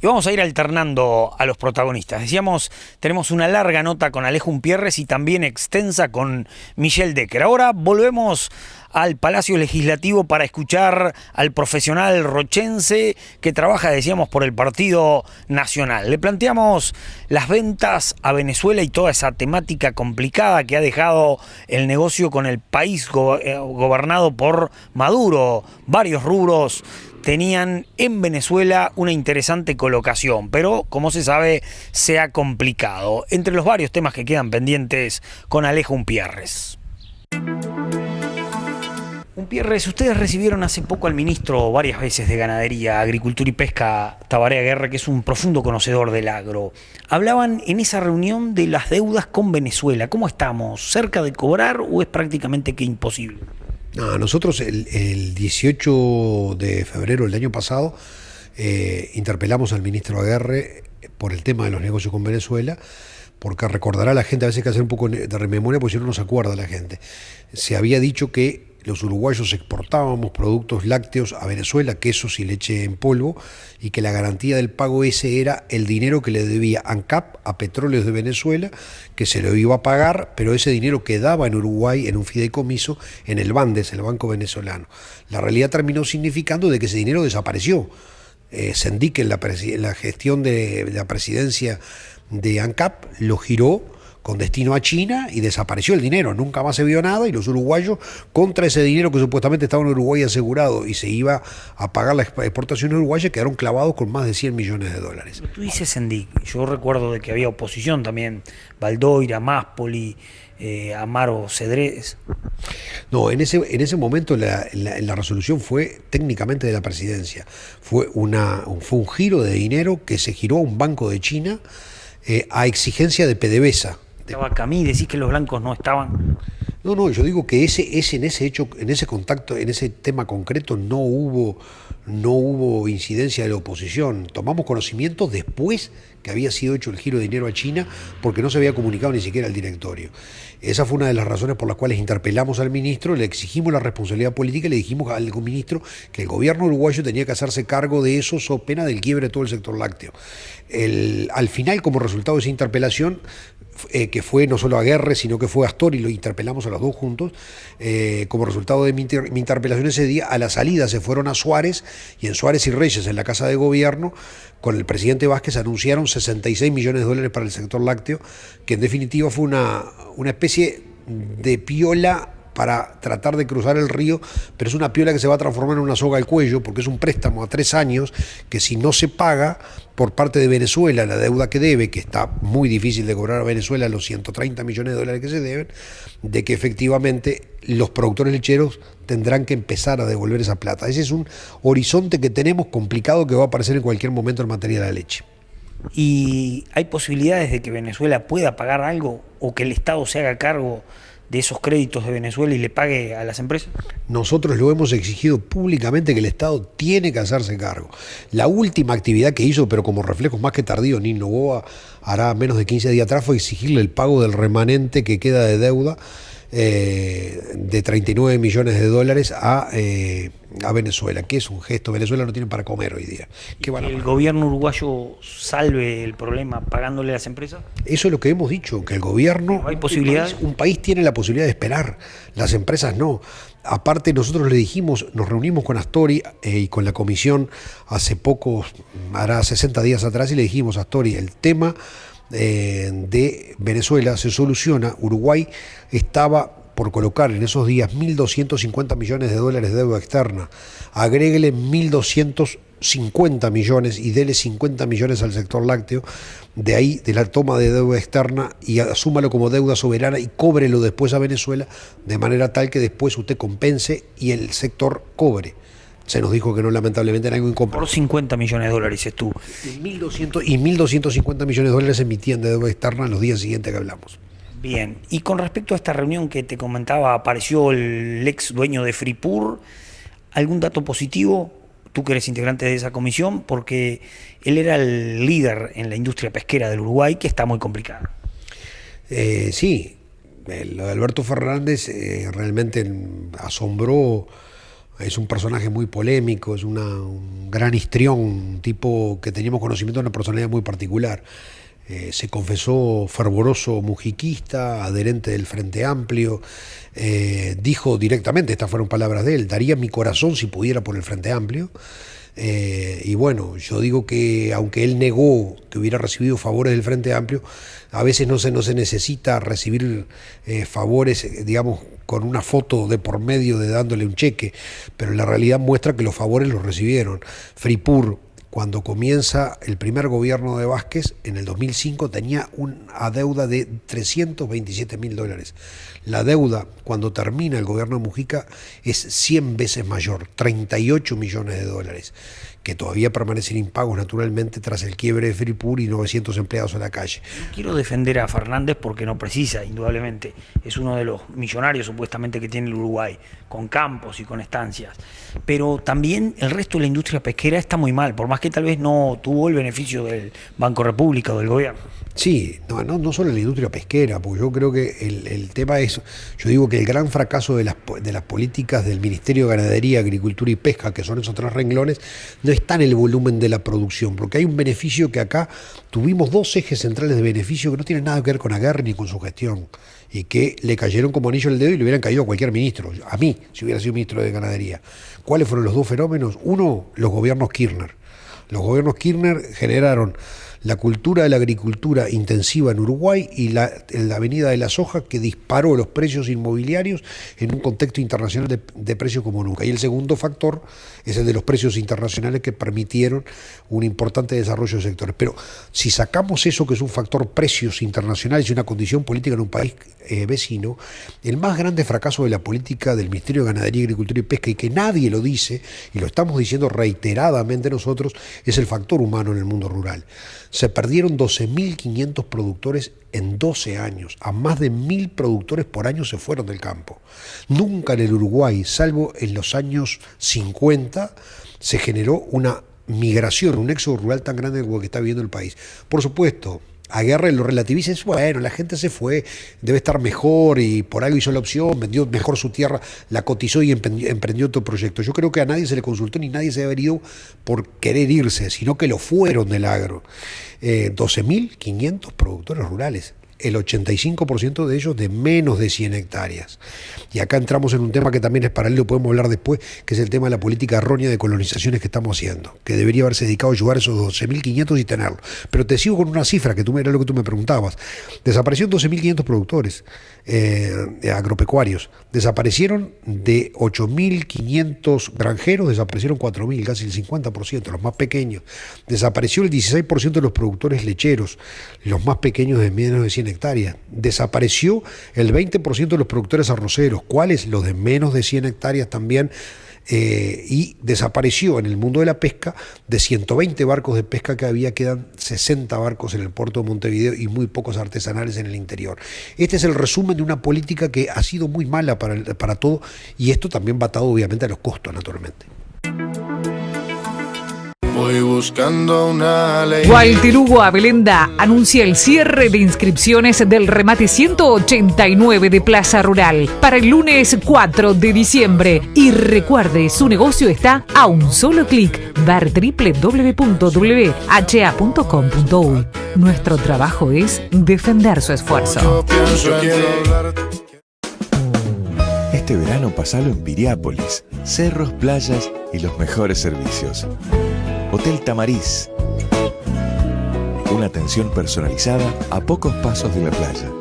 Y vamos a ir alternando a los protagonistas. Decíamos, tenemos una larga nota con Alejo Umpierres y también extensa con Michelle Decker. Ahora volvemos al Palacio Legislativo para escuchar al profesional rochense que trabaja, decíamos, por el Partido Nacional. Le planteamos las ventas a Venezuela y toda esa temática complicada que ha dejado el negocio con el país gobernado por Maduro. Varios rubros tenían en Venezuela una interesante colocación, pero como se sabe, se ha complicado. Entre los varios temas que quedan pendientes con Alejo Umpierres. Umpierres, ustedes recibieron hace poco al ministro varias veces de Ganadería, Agricultura y Pesca, Tabaré Aguerre, que es un profundo conocedor del agro. Hablaban en esa reunión de las deudas con Venezuela. ¿Cómo estamos? ¿Cerca de cobrar o es prácticamente que imposible? No, nosotros el 18 de febrero del año pasado interpelamos al ministro Aguerre por el tema de los negocios con Venezuela, porque recordará a la gente, a veces hay que hacer un poco de rememoria, porque si no, no se acuerda la gente. Se había dicho que los uruguayos exportábamos productos lácteos a Venezuela, quesos y leche en polvo, y que la garantía del pago ese era el dinero que le debía ANCAP a Petróleos de Venezuela, que se lo iba a pagar, pero ese dinero quedaba en Uruguay en un fideicomiso en el Bandes, el Banco Venezolano. La realidad terminó significando de que ese dinero desapareció. Sendic en la gestión de la presidencia de ANCAP lo giró con destino a China y desapareció el dinero, nunca más se vio nada, y los uruguayos contra ese dinero que supuestamente estaba en Uruguay asegurado y se iba a pagar la exportación uruguaya, quedaron clavados con más de 100 millones de dólares. Tú dices Sendic, yo recuerdo de que había oposición también, Baldoira, Máspoli, Amaro Cedrés. No, en ese momento la resolución fue técnicamente de la presidencia, fue un giro de dinero que se giró a un banco de China a exigencia de PDVSA. Estaba Camí, decís que los blancos no estaban. No, yo digo que en ese hecho, en ese contacto, en ese tema concreto no hubo incidencia de la oposición. Tomamos conocimiento después que había sido hecho el giro de dinero a China, porque no se había comunicado ni siquiera al directorio. Esa fue una de las razones por las cuales interpelamos al ministro, le exigimos la responsabilidad política y le dijimos al ministro que el gobierno uruguayo tenía que hacerse cargo de eso, so pena del quiebre de todo el sector lácteo. Al final, como resultado de esa interpelación, que fue no solo a Aguerre, sino que fue a Astori, lo interpelamos a los dos juntos, como resultado de mi interpelación ese día, a la salida se fueron a Suárez, y en Suárez y Reyes, en la Casa de Gobierno, con el presidente Vázquez anunciaron 66 millones de dólares para el sector lácteo, que en definitiva fue una especie de piola para tratar de cruzar el río, pero es una piola que se va a transformar en una soga al cuello, porque es un préstamo a 3 años que, si no se paga por parte de Venezuela la deuda que debe, que está muy difícil de cobrar a Venezuela los 130 millones de dólares que se deben, de que efectivamente los productores lecheros tendrán que empezar a devolver esa plata. Ese es un horizonte que tenemos complicado, que va a aparecer en cualquier momento en materia de la leche. ¿Y hay posibilidades de que Venezuela pueda pagar algo o que el Estado se haga cargo de esos créditos de Venezuela y le pague a las empresas? Nosotros lo hemos exigido públicamente, que el Estado tiene que hacerse cargo. La última actividad que hizo, pero como reflejos más que tardío, Nino Noboa hará menos de 15 días atrás, fue exigirle el pago del remanente que queda de deuda de 39 millones de dólares a Venezuela, que es un gesto. Venezuela no tiene para comer hoy día. ¿Qué van a ¿El gobierno uruguayo salve el problema pagándole a las empresas? Eso es lo que hemos dicho, que el gobierno, ¿Hay posibilidad? Un país tiene la posibilidad de esperar, las empresas no. Aparte, nosotros le dijimos, nos reunimos con Astori y con la comisión hace poco, hará 60 días atrás, y le dijimos a Astori, el tema de Venezuela se soluciona. Uruguay estaba por colocar en esos días 1.250 millones de dólares de deuda externa. Agréguele 1.250 millones y dele 50 millones al sector lácteo, de ahí, de la toma de deuda externa, y asúmalo como deuda soberana y cóbrelo después a Venezuela, de manera tal que después usted compense y el sector cobre. Se nos dijo que no, lamentablemente, era algo incomprobable. Por 50 millones de dólares, dices tú. 1.250 millones de dólares se emitían de deuda externa en los días siguientes que hablamos. Bien, y con respecto a esta reunión que te comentaba, apareció el ex dueño de Fripur. ¿Algún dato positivo? Tú que eres integrante de esa comisión, porque él era el líder en la industria pesquera del Uruguay, que está muy complicada. Sí, lo de Alberto Fernández realmente asombró Es un personaje muy polémico, es un gran histrión, un tipo que teníamos conocimiento de una personalidad muy particular. Se confesó fervoroso mujiquista, adherente del Frente Amplio, dijo directamente, estas fueron palabras de él, daría mi corazón si pudiera por el Frente Amplio. Y bueno, yo digo que aunque él negó que hubiera recibido favores del Frente Amplio, a veces no se necesita recibir favores, digamos, con una foto de por medio de dándole un cheque, pero la realidad muestra que los favores los recibieron. Fripur, cuando comienza el primer gobierno de Vázquez, en el 2005 tenía una deuda de $327.000. La deuda, cuando termina el gobierno de Mujica, es 100 veces mayor, $38 millones, que todavía permanecen impagos naturalmente tras el quiebre de Fripur y 900 empleados en la calle. Quiero defender a Fernández porque no precisa, indudablemente. Es uno de los millonarios supuestamente que tiene el Uruguay, con campos y con estancias. Pero también el resto de la industria pesquera está muy mal, por más que tal vez no tuvo el beneficio del Banco República o del gobierno. Sí, no solo en la industria pesquera, porque yo creo que el tema es, yo digo que el gran fracaso de las políticas del Ministerio de Ganadería, Agricultura y Pesca, que son esos tres renglones, no está en el volumen de la producción, porque hay un beneficio que acá tuvimos dos ejes centrales de beneficio que no tienen nada que ver con Aguerre ni con su gestión, y que le cayeron como anillo al dedo y le hubieran caído a cualquier ministro, a mí, si hubiera sido ministro de Ganadería. ¿Cuáles fueron los dos fenómenos? Uno, los gobiernos Kirchner. Los gobiernos Kirchner generaron la cultura de la agricultura intensiva en Uruguay y la avenida de la soja, que disparó los precios inmobiliarios en un contexto internacional de precios como nunca. Y el segundo factor es el de los precios internacionales, que permitieron un importante desarrollo de sectores. Pero si sacamos eso, que es un factor precios internacionales y una condición política en un país vecino, el más grande fracaso de la política del Ministerio de Ganadería, Agricultura y Pesca, y que nadie lo dice, y lo estamos diciendo reiteradamente nosotros, es el factor humano en el mundo rural. Se perdieron 12.500 productores en 12 años. A más de 1.000 productores por año se fueron del campo. Nunca en el Uruguay, salvo en los años 50, se generó una migración, un éxodo rural tan grande como el que está viviendo el país. Por supuesto, Aguerre lo relativiza y dice, bueno, la gente se fue, debe estar mejor y por algo hizo la opción, vendió mejor su tierra, la cotizó y emprendió otro proyecto. Yo creo que a nadie se le consultó ni nadie se debe haber ido por querer irse, sino que lo fueron del agro. 12.500 productores rurales. El 85% de ellos de menos de 100 hectáreas. Y acá entramos en un tema que también es paralelo, podemos hablar después, que es el tema de la política errónea de colonizaciones que estamos haciendo, que debería haberse dedicado a ayudar a esos 12.500 y tenerlo. Pero te sigo con una cifra, que era lo que tú me preguntabas. Desaparecieron 12.500 productores agropecuarios. Desaparecieron de 8.500 granjeros, desaparecieron 4.000, casi el 50%, los más pequeños. Desapareció el 16% de los productores lecheros, los más pequeños de menos de 100 hectáreas. Desapareció el 20% de los productores arroceros, ¿cuáles? Los de menos de 100 hectáreas también. Y desapareció en el mundo de la pesca, de 120 barcos de pesca que había, quedan 60 barcos en el puerto de Montevideo y muy pocos artesanales en el interior. Este es el resumen de una política que ha sido muy mala para todo, y esto también va atado obviamente a los costos, naturalmente. Voy buscando una ley. Walter Hugo Abelenda anuncia el cierre de inscripciones del remate 189 de Plaza Rural para el lunes 4 de diciembre. Y recuerde, su negocio está a un solo clic. Ver www.ha.com.uy. Nuestro trabajo es defender su esfuerzo. Este verano pasalo en Piriápolis. Cerros, playas y los mejores servicios. Hotel Tamariz. Una atención personalizada a pocos pasos de la playa.